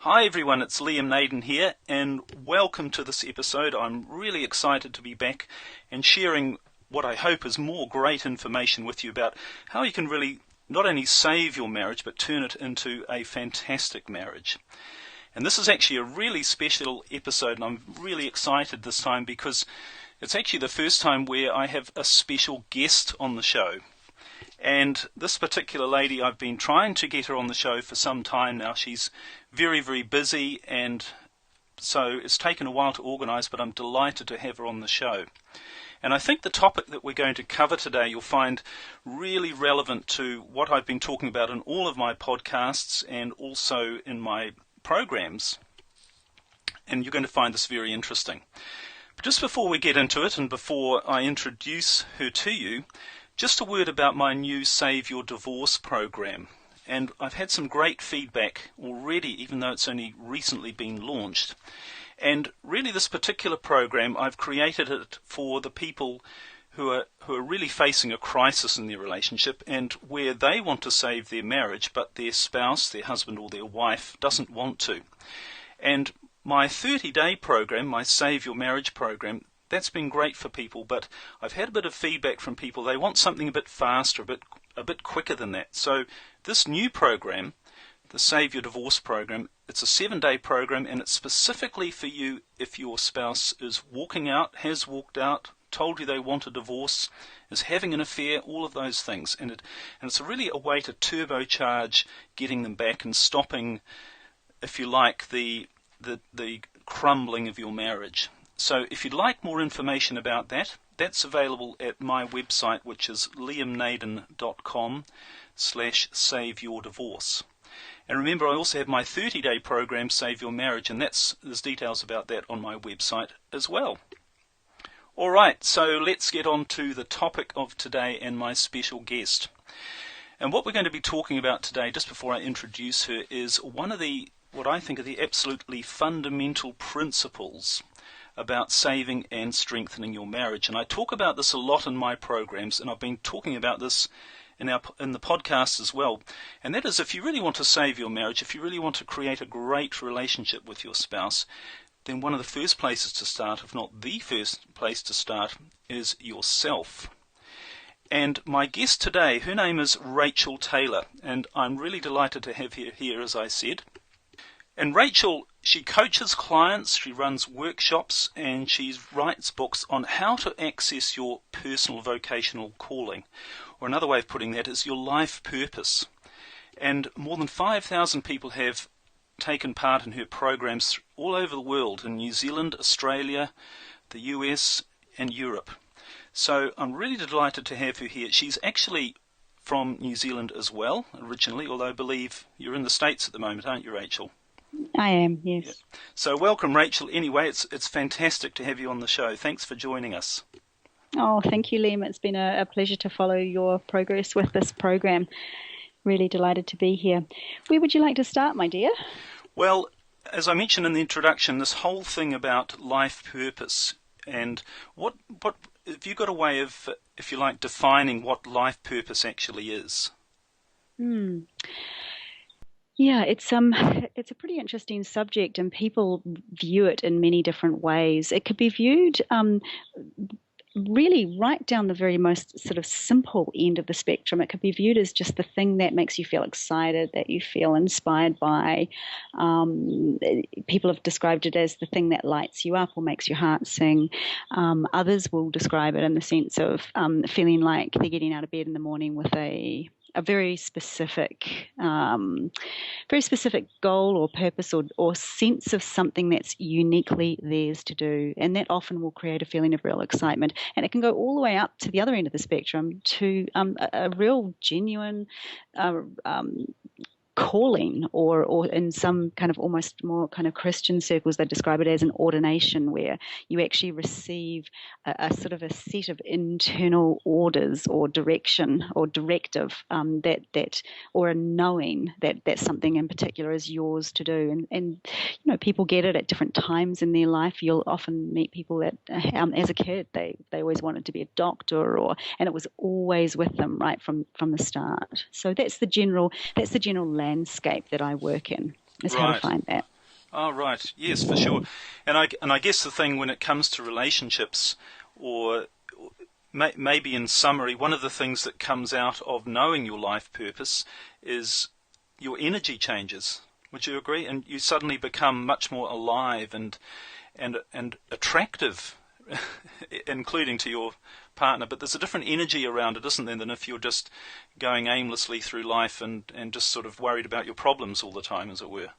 Hi everyone, it's Liam Naden here, and welcome to this episode. I'm really excited to be back and sharing what I hope is more great information with you about how you can really not only save your marriage, but turn it into a fantastic marriage. And this is actually a really special episode, and I'm really excited this time because it's actually the first time where I have a special guest on the show. And this particular lady, I've been trying to get her on the show for some time now. She's very, very busy, and so it's taken a while to organise, but I'm delighted to have her on the show. And I think the topic that we're going to cover today you'll find really relevant to what I've been talking about in all of my podcasts and also in my programs. And you're going to find this very interesting. But just before we get into it and before I introduce her to you, just a word about my new Save Your Divorce program. And I've had some great feedback already, even though it's only recently been launched. And really this particular program, I've created it for the people who are really facing a crisis in their relationship and where they want to save their marriage, but their spouse, their husband or their wife doesn't want to. And my 30-day program, my Save Your Marriage program, that's been great for people, but I've had a bit of feedback from people. They want something a bit faster, a bit quicker than that. So this new program, the Save Your Divorce program, it's a 7-day program, and it's specifically for you if your spouse is walking out, has walked out, told you they want a divorce, is having an affair, all of those things. And it's really a way to turbocharge getting them back and stopping, if you like, the crumbling of your marriage. So if you'd like more information about that, that's available at my website, which is liamnaden.com/saveyourdivorce. And remember, I also have my 30-day program, Save Your Marriage, and there's details about that on my website as well. All right, so let's get on to the topic of today and my special guest. And what we're going to be talking about today, just before I introduce her, is one of what I think are the absolutely fundamental principles about saving and strengthening your marriage. And I talk about this a lot in my programs, and I've been talking about this in the podcast as well. And that is, if you really want to save your marriage, if you really want to create a great relationship with your spouse, then one of the first places to start, if not the first place to start, is yourself. And my guest today, her name is Rachel Taylor, and I'm really delighted to have her here, as I said. And Rachel, she coaches clients, she runs workshops, and she writes books on how to access your personal vocational calling. Or another way of putting that is your life purpose. And more than 5,000 people have taken part in her programs all over the world, in New Zealand, Australia, the US, and Europe. So I'm really delighted to have her here. She's actually from New Zealand as well, originally, although I believe you're in the States at the moment, aren't you, Rachel? I am, yes. Yeah. So welcome, Rachel. Anyway, it's fantastic to have you on the show. Thanks for joining us. Oh, thank you, Liam. It's been a pleasure to follow your progress with this program. Really delighted to be here. Where would you like to start, my dear? Well, as I mentioned in the introduction, this whole thing about life purpose, and what have you got a way of, if you like, defining what life purpose actually is? Yeah, it's a pretty interesting subject, and people view it in many different ways. It could be viewed really right down the very most sort of simple end of the spectrum. It could be viewed as just the thing that makes you feel excited, that you feel inspired by. People have described it as the thing that lights you up or makes your heart sing. Others will describe it in the sense of feeling like they're getting out of bed in the morning with a very specific goal or purpose or sense of something that's uniquely theirs to do. And that often will create a feeling of real excitement. And it can go all the way up to the other end of the spectrum to a real genuine calling, or in some kind of almost more kind of Christian circles, they describe it as an ordination, where you actually receive a sort of a set of internal orders or direction or directive that or a knowing that something in particular is yours to do. And you know, people get it at different times in their life. You'll often meet people that as a kid they always wanted to be a doctor, and it was always with them right from the start. So that's the general landscape that I work in. is how to Right. find that. Oh, right. Yes, for sure. And I guess the thing when it comes to relationships, or maybe in summary, one of the things that comes out of knowing your life purpose is your energy changes. Would you agree? And you suddenly become much more alive and attractive, including to your partner. But there's a different energy around it, isn't there, than if you're just going aimlessly through life and just sort of worried about your problems all the time, as it were.